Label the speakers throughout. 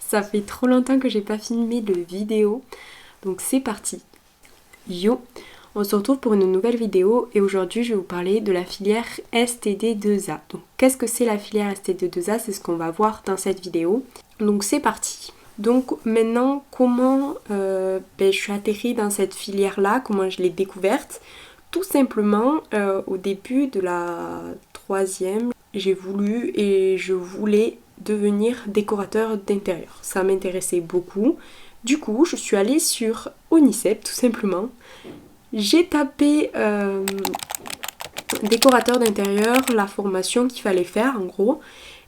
Speaker 1: Ça fait trop longtemps que j'ai pas filmé de vidéo, donc c'est parti. Yo, on se retrouve pour une nouvelle vidéo et aujourd'hui je vais vous parler de la filière STD2A. Donc qu'est-ce que c'est la filière STD2A? C'est ce qu'on va voir dans cette vidéo. Donc c'est parti. Donc maintenant, comment je suis atterrie dans cette filière-là, comment je l'ai découverte? Tout simplement, au début de la troisième, j'ai voulu et je voulais devenir décorateur d'intérieur. Ça m'intéressait beaucoup. Du coup, je suis allée sur Onicep, tout simplement. J'ai tapé décorateur d'intérieur, la formation qu'il fallait faire en gros.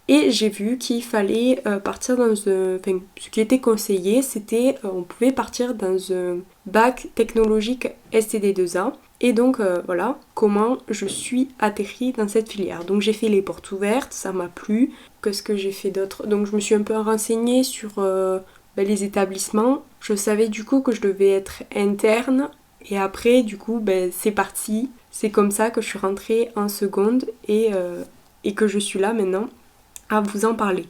Speaker 1: Et j'ai vu qu'il fallait partir dans un... Enfin, ce qui était conseillé, c'était on pouvait partir dans un bac technologique STD2A. Et donc voilà comment je suis atterrie dans cette filière. Donc j'ai fait les portes ouvertes, ça m'a plu. Qu'est-ce que j'ai fait d'autre? Donc je me suis un peu renseignée sur les établissements. Je savais du coup que je devais être interne. Et après du coup c'est parti. C'est comme ça que je suis rentrée en seconde et que je suis là maintenant à vous en parler.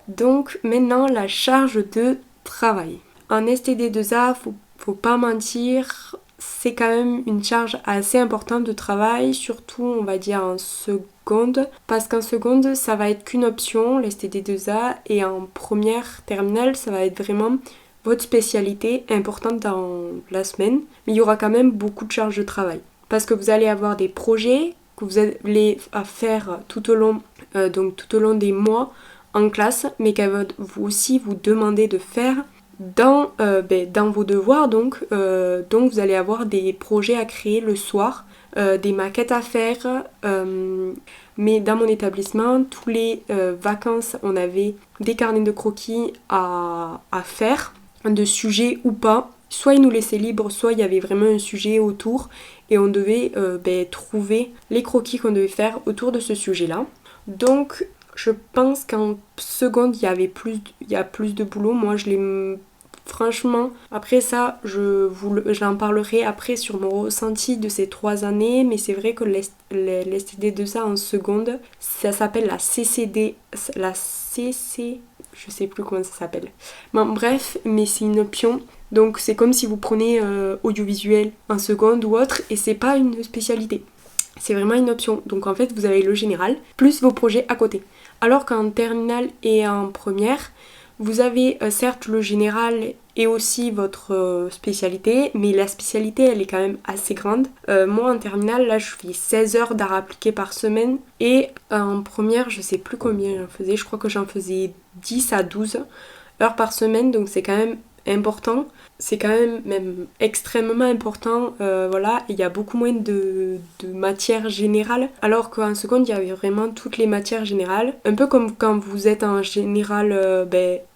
Speaker 1: Donc maintenant la charge de travail. En STD2A, faut pas mentir, c'est quand même une charge assez importante de travail, surtout on va dire en seconde, parce qu'en seconde ça va être qu'une option, l'STD2A, et en première terminale ça va être vraiment votre spécialité importante dans la semaine, mais il y aura quand même beaucoup de charges de travail, parce que vous allez avoir des projets que vous allez à faire tout au long des mois en classe, mais qu'elle va aussi vous demander de faire dans vos devoirs. Donc vous allez avoir des projets à créer le soir, des maquettes à faire, mais dans mon établissement, tous les vacances, on avait des carnets de croquis à faire, de sujets ou pas. Soit ils nous laissaient libres, soit il y avait vraiment un sujet autour et on devait trouver les croquis qu'on devait faire autour de ce sujet-là. Donc je pense qu'en seconde il y a plus de boulot. Moi franchement, après ça j'en parlerai après sur mon ressenti de ces 3 années, mais c'est vrai que l'STD2A en seconde, ça s'appelle la CCD, je sais plus comment ça s'appelle. Bon, bref, mais c'est une option. Donc c'est comme si vous prenez audiovisuel en seconde ou autre, et c'est pas une spécialité. C'est vraiment une option. Donc en fait, vous avez le général, plus vos projets à côté. Alors qu'en terminale et en première, vous avez certes le général et aussi votre spécialité, mais la spécialité, elle est quand même assez grande. Moi, en terminale, là, je fais 16 heures d'art appliqué par semaine. Et en première, je sais plus combien j'en faisais. Je crois que j'en faisais 10 à 12 heures par semaine. Donc c'est quand même important. C'est quand même extrêmement important, voilà, il y a beaucoup moins de matières générales, alors qu'en seconde il y avait vraiment toutes les matières générales, un peu comme quand vous êtes en général,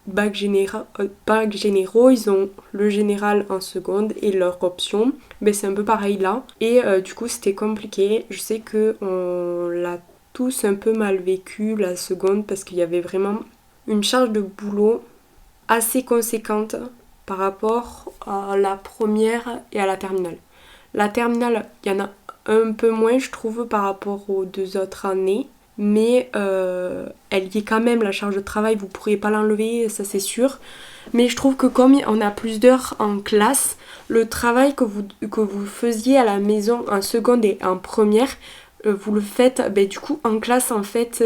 Speaker 1: bac généraux, ils ont le général en seconde et leur option, c'est un peu pareil là, et du coup c'était compliqué. Je sais qu'on l'a tous un peu mal vécu la seconde, parce qu'il y avait vraiment une charge de boulot assez conséquente par rapport à la première et à la terminale. La terminale, il y en a un peu moins, je trouve, par rapport aux 2 autres années, mais elle y est quand même, la charge de travail, vous ne pourriez pas l'enlever, ça c'est sûr. Mais je trouve que comme on a plus d'heures en classe, le travail que vous faisiez à la maison en seconde et en première, vous le faites du coup en classe, en fait,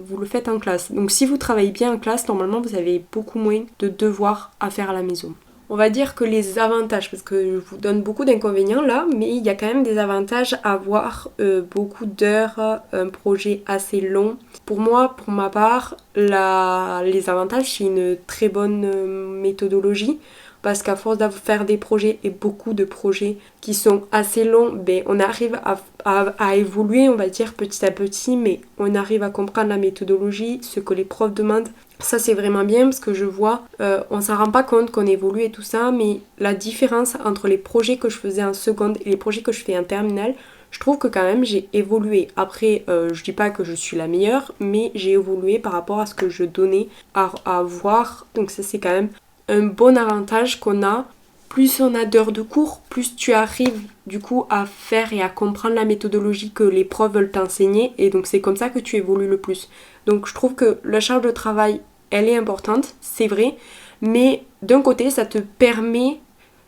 Speaker 1: vous le faites en classe. Donc si vous travaillez bien en classe, normalement vous avez beaucoup moins de devoirs à faire à la maison. On va dire que les avantages, parce que je vous donne beaucoup d'inconvénients là, mais il y a quand même des avantages à avoir beaucoup d'heures, un projet assez long. Pour moi, pour ma part, les avantages, c'est une très bonne méthodologie, parce qu'à force de faire des projets, et beaucoup de projets qui sont assez longs, on arrive à évoluer, on va dire, petit à petit, mais on arrive à comprendre la méthodologie, ce que les profs demandent. Ça c'est vraiment bien, parce que je vois, on s'en rend pas compte qu'on évolue et tout ça, mais la différence entre les projets que je faisais en seconde et les projets que je fais en terminale, je trouve que quand même j'ai évolué. Après, je dis pas que je suis la meilleure, mais j'ai évolué par rapport à ce que je donnais à voir. Donc ça c'est quand même un bon avantage qu'on a. Plus on a d'heures de cours, plus tu arrives du coup à faire et à comprendre la méthodologie que les profs veulent t'enseigner, et donc c'est comme ça que tu évolues le plus. Donc je trouve que la charge de travail, elle est importante, c'est vrai, mais d'un côté, ça te permet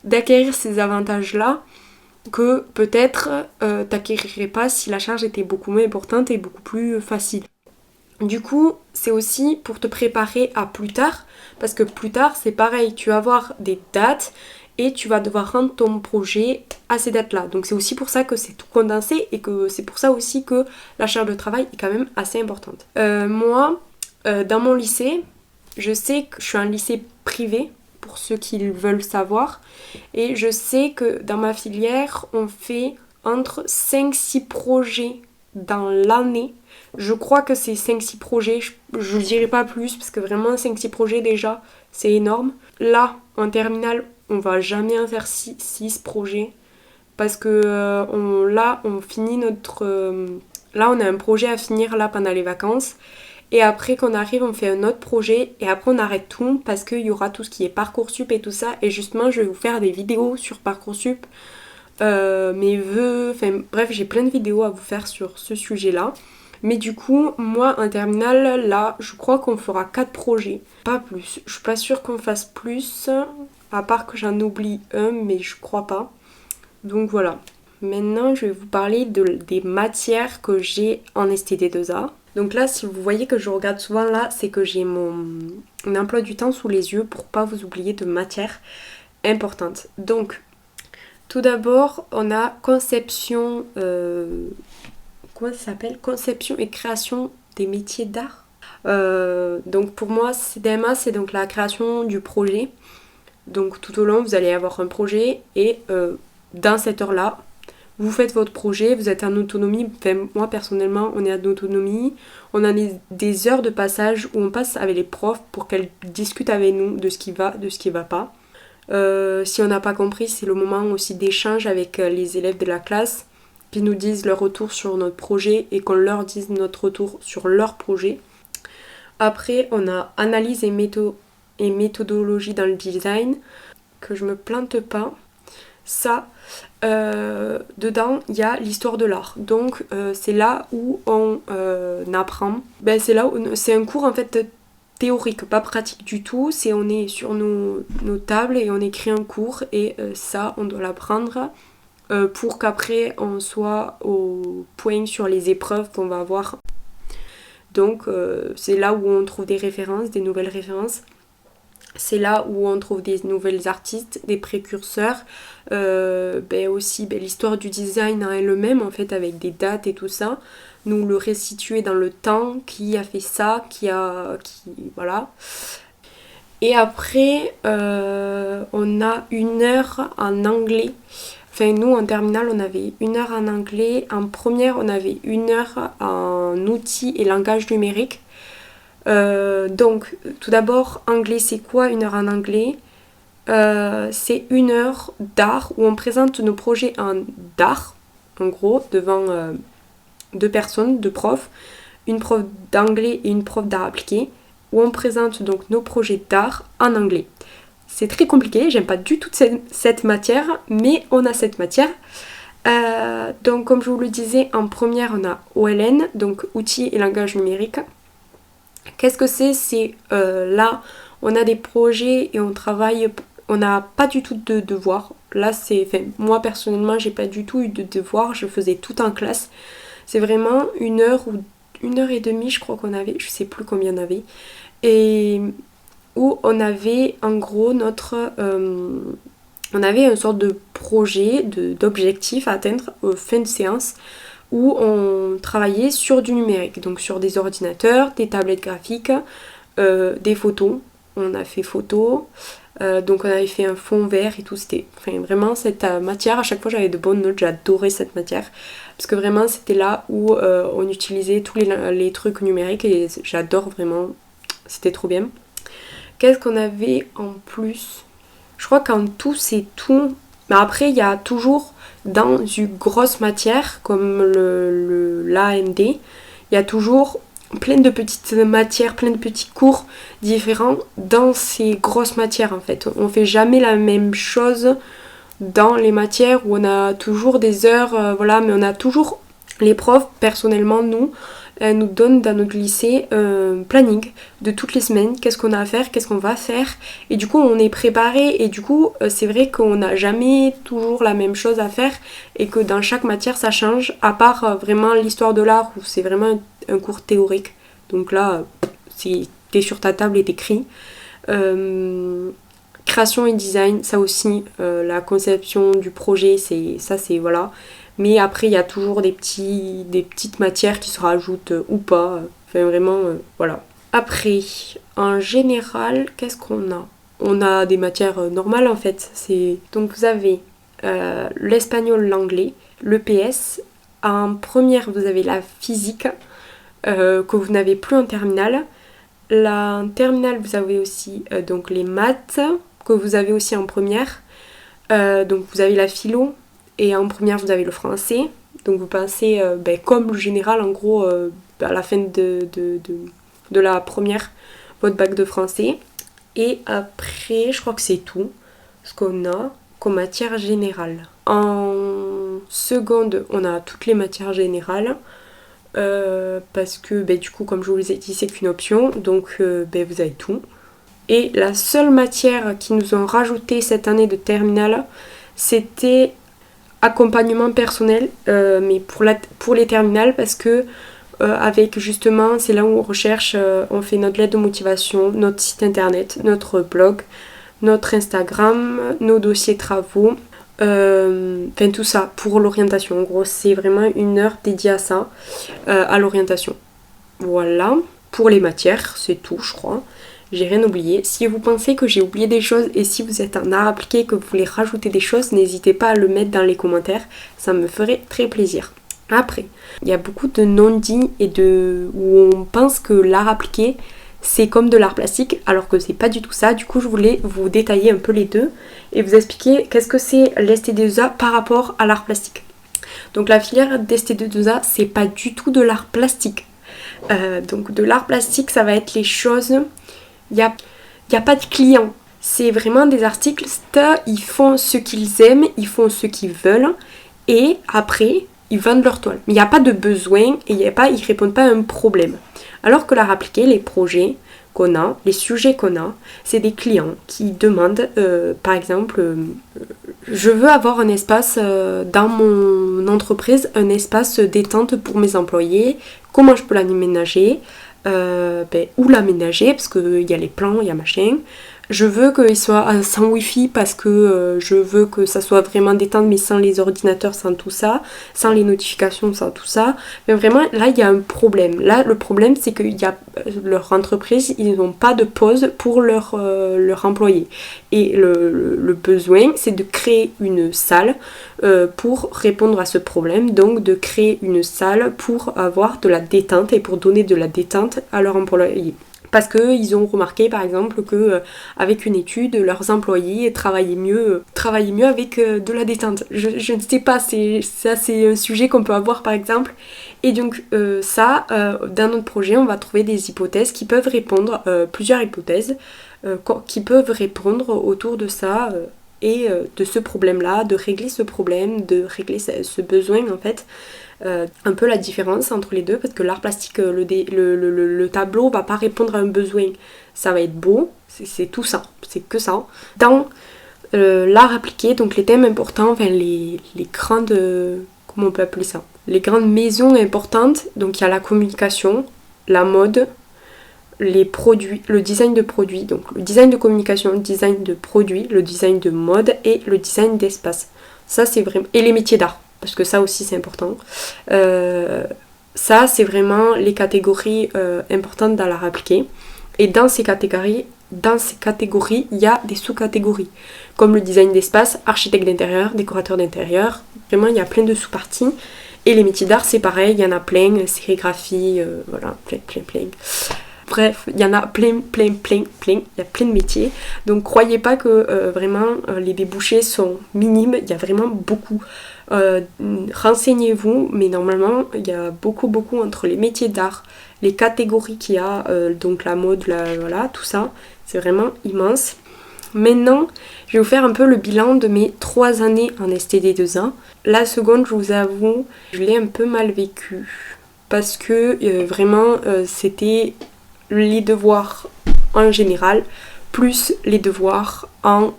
Speaker 1: d'acquérir ces avantages-là que peut-être t'acquérirais pas si la charge était beaucoup moins importante et beaucoup plus facile. Du coup, c'est aussi pour te préparer à plus tard, parce que plus tard, c'est pareil, tu vas avoir des dates et tu vas devoir rendre ton projet à ces dates-là. Donc c'est aussi pour ça que c'est tout condensé et que c'est pour ça aussi que la charge de travail est quand même assez importante. Moi, dans mon lycée, je sais que je suis un lycée privé, pour ceux qui veulent savoir, et je sais que dans ma filière, on fait entre 5-6 projets dans l'année. Je crois que c'est 5-6 projets, je ne dirais pas plus, parce que vraiment 5-6 projets déjà, c'est énorme. Là, en terminale, on va jamais en faire 6 projets, parce que là, on finit notre... là, on a un projet à finir là pendant les vacances, et après qu'on arrive, on fait un autre projet, et après on arrête tout, parce qu'il y aura tout ce qui est Parcoursup et tout ça, et justement, je vais vous faire des vidéos sur Parcoursup, mes vœux, enfin bref, j'ai plein de vidéos à vous faire sur ce sujet-là. Mais du coup, moi en terminale, là, je crois qu'on fera 4 projets, pas plus. Je suis pas sûre qu'on fasse plus, à part que j'en oublie un, mais je crois pas. Donc voilà. Maintenant, je vais vous parler des matières que j'ai en STD2A. Donc là, si vous voyez que je regarde souvent là, c'est que j'ai mon emploi du temps sous les yeux pour pas vous oublier de matières importantes. Donc, tout d'abord, on a conception... comment ça s'appelle ? Conception et création des métiers d'art. Donc pour moi, CDMA, c'est donc la création du projet. Donc tout au long, vous allez avoir un projet et dans cette heure-là, vous faites votre projet, vous êtes en autonomie. Enfin, moi personnellement, on est en autonomie. On a des heures de passage où on passe avec les profs pour qu'elles discutent avec nous de ce qui va, de ce qui va pas. Si on n'a pas compris, c'est le moment aussi d'échange avec les élèves de la classe qui nous disent leur retour sur notre projet et qu'on leur dise notre retour sur leur projet. Après, on a analyse et méthodologie dans le design, que je me plante pas. Ça, dedans, il y a l'histoire de l'art. Donc, c'est là où on apprend. C'est là où c'est un cours en fait théorique, pas pratique du tout. On est sur nos tables et on écrit un cours et ça, on doit l'apprendre. Pour qu'après on soit au point sur les épreuves qu'on va avoir. Donc c'est là où on trouve des références, des nouvelles références. C'est là où on trouve des nouvelles artistes, des précurseurs. Aussi l'histoire du design en elle-même, en fait, avec des dates et tout ça. Nous le restituer dans le temps, qui a fait ça, voilà. Et après, on a 1 heure en anglais. Enfin, nous, en terminale, on avait 1 heure en anglais. En première, on avait 1 heure en outils et langage numérique. Donc, tout d'abord, anglais, c'est quoi 1 heure en anglais ? C'est 1 heure d'art où on présente nos projets en d'art, en gros, devant 2 personnes, 2 profs, une prof d'anglais et une prof d'art appliqué, où on présente donc nos projets d'art en anglais. C'est très compliqué, j'aime pas du tout cette matière, mais on a cette matière. Donc comme je vous le disais, en première on a OLN, donc outils et langage numérique. Qu'est-ce que c'est ? C'est là, on a des projets et on travaille, on n'a pas du tout de devoirs. Là, moi personnellement, j'ai pas du tout eu de devoirs, je faisais tout en classe. C'est vraiment 1 heure ou 1 heure et demie, je crois qu'on avait, je sais plus combien on avait. Et où on avait en gros on avait une sorte de projet, d'objectif à atteindre fin de séance où on travaillait sur du numérique, donc sur des ordinateurs, des tablettes graphiques, des photos. On a fait photos, donc on avait fait un fond vert et tout. C'était vraiment cette matière, à chaque fois j'avais de bonnes notes, j'adorais cette matière. Parce que vraiment c'était là où on utilisait tous les trucs numériques et j'adore vraiment, c'était trop bien. Qu'est-ce qu'on avait en plus ? Je crois qu'en tout, c'est tout. Mais après, il y a toujours, dans une grosse matière, comme l'AMD, il y a toujours plein de petites matières, plein de petits cours différents dans ces grosses matières, en fait. On fait jamais la même chose dans les matières où on a toujours des heures, mais on a toujours les profs, personnellement, nous, elle nous donne dans notre lycée un planning de toutes les semaines, qu'est-ce qu'on a à faire, qu'est-ce qu'on va faire, et du coup on est préparé, et du coup c'est vrai qu'on n'a jamais toujours la même chose à faire, et que dans chaque matière ça change, à part vraiment l'histoire de l'art où c'est vraiment un cours théorique, donc là t'es sur ta table et t'écris. Création et design, ça aussi, la conception du projet, c'est voilà. Mais après, il y a toujours des petites matières qui se rajoutent ou pas. Enfin, vraiment, voilà. Après, en général, qu'est-ce qu'on a? On a des matières normales, en fait. Donc, vous avez l'espagnol, l'anglais, le PS. En première, vous avez la physique, que vous n'avez plus en terminale. En terminale, vous avez aussi donc les maths, que vous avez aussi en première. Donc vous avez la philo, et en première vous avez le français. Donc vous passez comme le général, en gros, à la fin de la première, votre bac de français. Et après, je crois que c'est tout ce qu'on a comme matière générale. En seconde, on a toutes les matières générales. Parce que du coup, comme je vous l'ai dit, c'est qu'une option, donc vous avez tout. Et la seule matière qu'ils nous ont rajouté cette année de terminale, c'était accompagnement personnel, mais pour les terminales, parce que avec justement, c'est là où on recherche, on fait notre lettre de motivation, notre site internet, notre blog, notre Instagram, nos dossiers travaux, enfin tout ça pour l'orientation. En gros, c'est vraiment 1 heure dédiée à ça, à l'orientation. Voilà, pour les matières, c'est tout, je crois. J'ai rien oublié. Si vous pensez que j'ai oublié des choses, et si vous êtes en art appliqué et que vous voulez rajouter des choses, n'hésitez pas à le mettre dans les commentaires, ça me ferait très plaisir. Après, il y a beaucoup de non-dits et où on pense que l'art appliqué c'est comme de l'art plastique, alors que c'est pas du tout ça. Du coup, je voulais vous détailler un peu les deux et vous expliquer qu'est-ce que c'est l'ST2A par rapport à l'art plastique. Donc la filière d'ST2A, c'est pas du tout de l'art plastique. Donc de l'art plastique, ça va être les choses... Il n'y a pas de clients. C'est vraiment des artistes, ils font ce qu'ils aiment, ils font ce qu'ils veulent, et après, ils vendent leur toile. Mais il n'y a pas de besoin, et ils répondent pas à un problème. Alors que l'art appliqué, les projets qu'on a, les sujets qu'on a, c'est des clients qui demandent, par exemple, je veux avoir un espace dans mon entreprise, un espace détente pour mes employés, comment je peux l'aménager, où l'aménager, parce qu'il y a les plans, il y a machin. Je veux qu'il soit sans wifi parce que je veux que ça soit vraiment détente, mais sans les ordinateurs, sans tout ça, sans les notifications, sans tout ça. Mais vraiment, là, il y a un problème. Là, le problème, c'est que leur entreprise, ils n'ont pas de pause pour leur employés. Et le besoin, c'est de créer une salle pour répondre à ce problème. Donc, de créer une salle pour avoir de la détente et pour donner de la détente à leurs employés. Parce qu'ils ont remarqué par exemple que avec une étude, leurs employés travaillaient mieux avec de la détente. Je ne sais pas, c'est un sujet qu'on peut avoir par exemple. Et donc dans notre projet, on va trouver des hypothèses qui peuvent répondre, plusieurs hypothèses, qui peuvent répondre autour de ça et de ce problème-là, de régler ce problème, de régler ce besoin en fait. Un peu la différence entre les deux, parce que l'art plastique, le tableau va pas répondre à un besoin, ça va être beau, c'est tout ça, c'est que ça. Dans l'art appliqué, donc les thèmes importants, enfin les grandes, comment on peut appeler ça, les grandes maisons importantes, donc il y a la communication, la mode, les produits, le design de produits, donc le design de communication, le design de produits, le design de mode et le design d'espace. Ça c'est vraiment, et les métiers d'art, parce que ça aussi c'est important. Ça c'est vraiment les catégories importantes dans l'art appliqué. Et dans ces catégories, il y a des sous-catégories, comme le design d'espace, architecte d'intérieur, décorateur d'intérieur. Vraiment, il y a plein de sous-parties. Et les métiers d'art, c'est pareil, il y en a plein, sérigraphie, voilà, plein. Bref, il y en a plein, il y a plein de métiers. Donc croyez pas que vraiment les débouchés sont minimes, il y a vraiment beaucoup. Renseignez-vous, mais normalement il y a beaucoup entre les métiers d'art, les catégories qu'il y a, donc la mode, voilà, tout ça, c'est vraiment immense. Maintenant, je vais vous faire un peu le bilan de mes 3 années en STD2A. La seconde, je vous avoue, je l'ai un peu mal vécu. parce que vraiment c'était les devoirs en général plus les devoirs en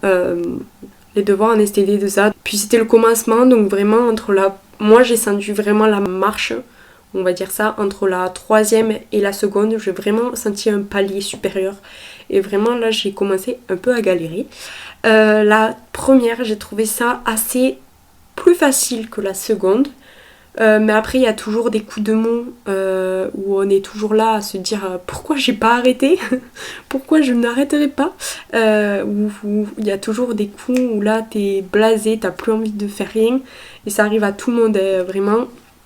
Speaker 1: STD2A. Puis c'était le commencement, donc vraiment moi j'ai senti vraiment la marche, on va dire ça, entre la troisième et la seconde. J'ai vraiment senti un palier supérieur et vraiment là j'ai commencé un peu à galérer. La première, j'ai trouvé ça assez plus facile que la seconde. Mais après il y a toujours des coups de mou où on est toujours là à se dire pourquoi j'ai pas arrêté, pourquoi je n'arrêterai pas, où il y a toujours des coups où là t'es blasé, t'as plus envie de faire rien, et ça arrive à tout le monde vraiment,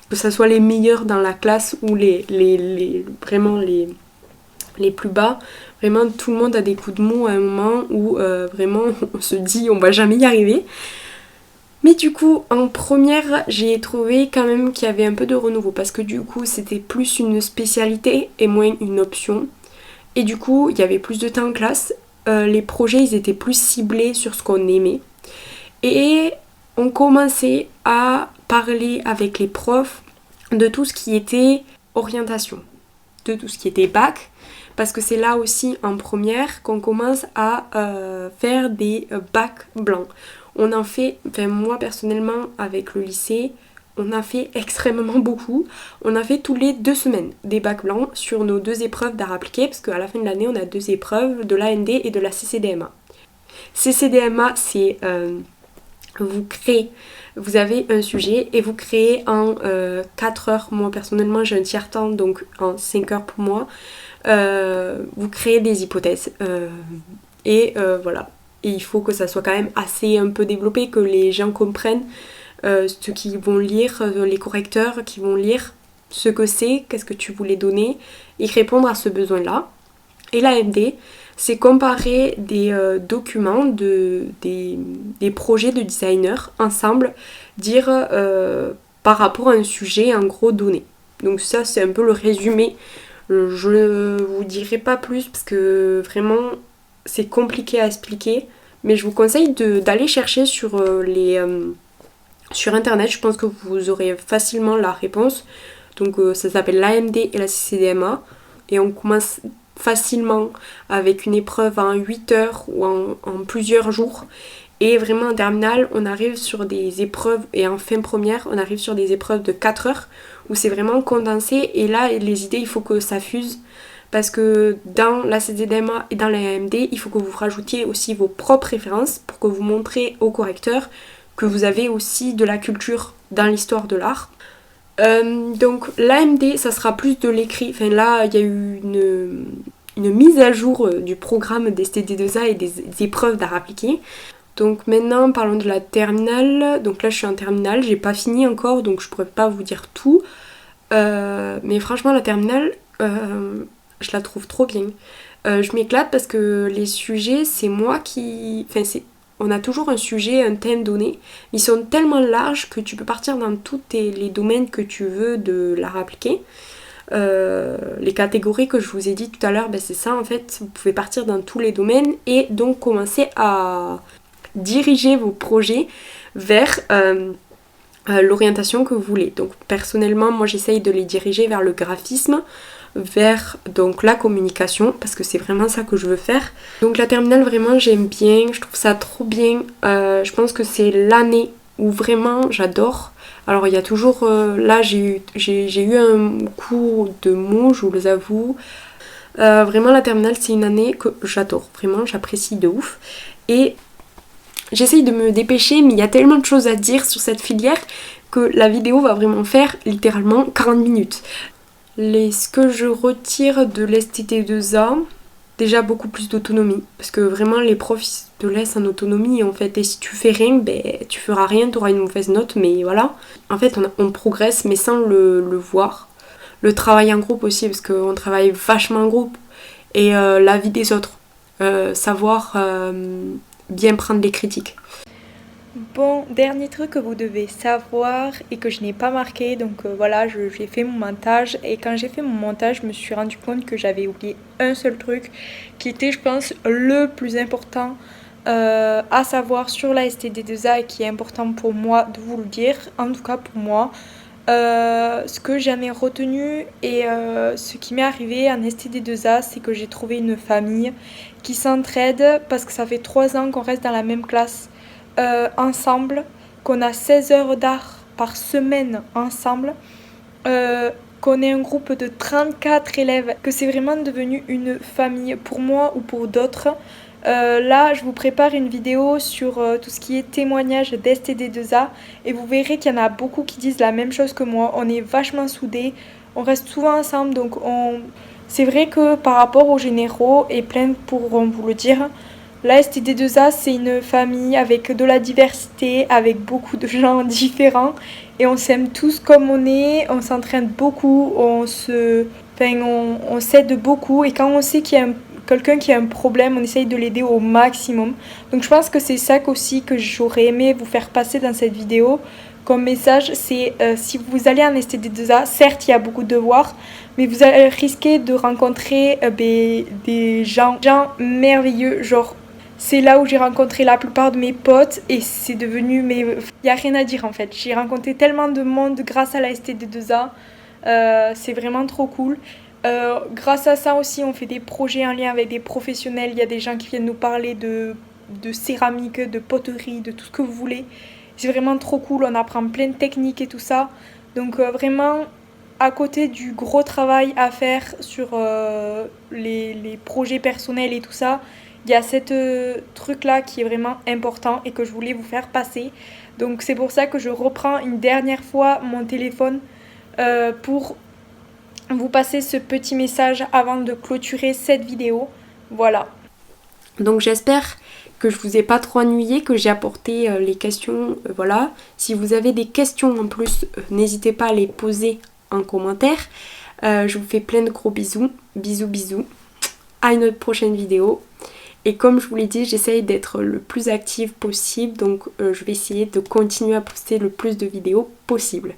Speaker 1: que ce soit les meilleurs dans la classe ou vraiment les plus bas. Vraiment tout le monde a des coups de mou à un moment où vraiment on se dit on va jamais y arriver. Mais du coup, en première, j'ai trouvé quand même qu'il y avait un peu de renouveau parce que du coup, c'était plus une spécialité et moins une option. Et du coup, il y avait plus de temps en classe. Les projets, ils étaient plus ciblés sur ce qu'on aimait. Et on commençait à parler avec les profs de tout ce qui était orientation, de tout ce qui était bac. Parce que c'est là aussi en première qu'on commence à faire des bacs blancs. On en fait, enfin moi personnellement avec le lycée, on a fait extrêmement beaucoup. On a fait tous les 2 semaines des bacs blancs sur nos 2 épreuves d'art appliqué, parce qu'à la fin de l'année on a 2 épreuves, de l'AND et de la CCDMA. CCDMA c'est vous avez un sujet et vous créez en 4 heures, moi personnellement j'ai un tiers temps donc en 5 heures pour moi, vous créez des hypothèses voilà. Et il faut que ça soit quand même assez un peu développé, que les gens comprennent, ceux qui vont lire, les correcteurs qui vont lire ce que c'est, qu'est-ce que tu voulais donner, et répondre à ce besoin-là. Et l'AMD, c'est comparer des documents, des projets de designers ensemble, dire par rapport à un sujet en gros donné. Donc ça c'est un peu le résumé. Je ne vous dirai pas plus parce que vraiment c'est compliqué à expliquer, mais je vous conseille d'aller chercher sur internet. Je pense que vous aurez facilement la réponse. Donc ça s'appelle l'AMD et la CCDMA et on commence facilement avec une épreuve en 8 heures ou en plusieurs jours, et vraiment en terminale on arrive sur des épreuves, et en fin première on arrive sur des épreuves de 4 heures où c'est vraiment condensé, et là les idées il faut que ça fuse. Parce que dans la CCDMA et dans la AMD, il faut que vous rajoutiez aussi vos propres références pour que vous montrez au correcteur que vous avez aussi de la culture dans l'histoire de l'art. Donc l'AMD, ça sera plus de l'écrit. Enfin là, il y a eu une mise à jour du programme des STD2A et des épreuves d'art appliqué. Donc maintenant, parlons de la terminale. Donc là, je suis en terminale, j'ai pas fini encore, donc je pourrais pas vous dire tout. Mais franchement, la terminale... je la trouve trop bien. Je m'éclate parce que les sujets, c'est moi qui... on a toujours un sujet, un thème donné. Ils sont tellement larges que tu peux partir dans tous les domaines que tu veux de l'art appliqué. Les catégories que je vous ai dit tout à l'heure, c'est ça en fait. Vous pouvez partir dans tous les domaines et donc commencer à diriger vos projets vers... l'orientation que vous voulez. Donc personnellement, moi j'essaye de les diriger vers le graphisme, vers donc la communication, parce que c'est vraiment ça que je veux faire. Donc la terminale, vraiment j'aime bien, je trouve ça trop bien. Je pense que c'est l'année où vraiment j'adore. Alors il y a toujours là j'ai eu un cours de mots, je vous les avoue. Vraiment la terminale c'est une année que j'adore, vraiment j'apprécie de ouf. Et j'essaye de me dépêcher, mais il y a tellement de choses à dire sur cette filière que la vidéo va vraiment faire littéralement 40 minutes. Ce que je retire de l'STT2A, déjà beaucoup plus d'autonomie, parce que vraiment les profs te laissent en autonomie en fait, et si tu fais rien, tu feras rien, tu auras une mauvaise note, mais voilà. En fait on progresse mais sans le voir. Le travail en groupe aussi, parce qu'on travaille vachement en groupe, et l'avis des autres, savoir bien prendre les critiques.
Speaker 2: Bon, dernier truc que vous devez savoir et que je n'ai pas marqué, donc voilà, j'ai fait mon montage, et quand j'ai fait mon montage, je me suis rendu compte que j'avais oublié un seul truc qui était, je pense, le plus important à savoir sur la STD2A, et qui est important pour moi de vous le dire, en tout cas pour moi. Ce que j'en ai retenu et ce qui m'est arrivé en STD2A, c'est que j'ai trouvé une famille qui s'entraide parce que ça fait 3 ans qu'on reste dans la même classe ensemble, qu'on a 16 heures d'art par semaine ensemble, qu'on est un groupe de 34 élèves, que c'est vraiment devenu une famille pour moi ou pour d'autres. Là, je vous prépare une vidéo sur tout ce qui est témoignage d'STD2A et vous verrez qu'il y en a beaucoup qui disent la même chose que moi. On est vachement soudés, on reste souvent ensemble, donc c'est vrai que par rapport aux généraux, et plein pourront vous le dire, la STD2A c'est une famille avec de la diversité, avec beaucoup de gens différents et on s'aime tous comme on est, on s'entraîne beaucoup, on s'aide beaucoup et quand on sait qu'il y a quelqu'un qui a un problème, on essaye de l'aider au maximum. Donc je pense que c'est ça aussi que j'aurais aimé vous faire passer dans cette vidéo comme message, c'est si vous allez en STD2A, certes il y a beaucoup de devoirs, mais vous allez risquer de rencontrer des gens merveilleux, genre c'est là où j'ai rencontré la plupart de mes potes et c'est devenu, mais il n'y a rien à dire en fait. J'ai rencontré tellement de monde grâce à la STD2A, c'est vraiment trop cool. Grâce à ça aussi, on fait des projets en lien avec des professionnels. Il y a des gens qui viennent nous parler de céramique, de poterie, de tout ce que vous voulez. C'est vraiment trop cool, on apprend plein de techniques et tout ça. Donc vraiment, à côté du gros travail à faire sur les projets personnels et tout ça, il y a ce truc-là qui est vraiment important et que je voulais vous faire passer. Donc c'est pour ça que je reprends une dernière fois mon téléphone pour vous passer ce petit message avant de clôturer cette vidéo. Voilà.
Speaker 1: Donc j'espère que je vous ai pas trop ennuyé, que j'ai apporté les questions, voilà. Si vous avez des questions en plus, n'hésitez pas à les poser en commentaire. Je vous fais plein de gros bisous. Bisous, bisous. À une autre prochaine vidéo. Et comme je vous l'ai dit, j'essaye d'être le plus active possible. Donc je vais essayer de continuer à poster le plus de vidéos possible.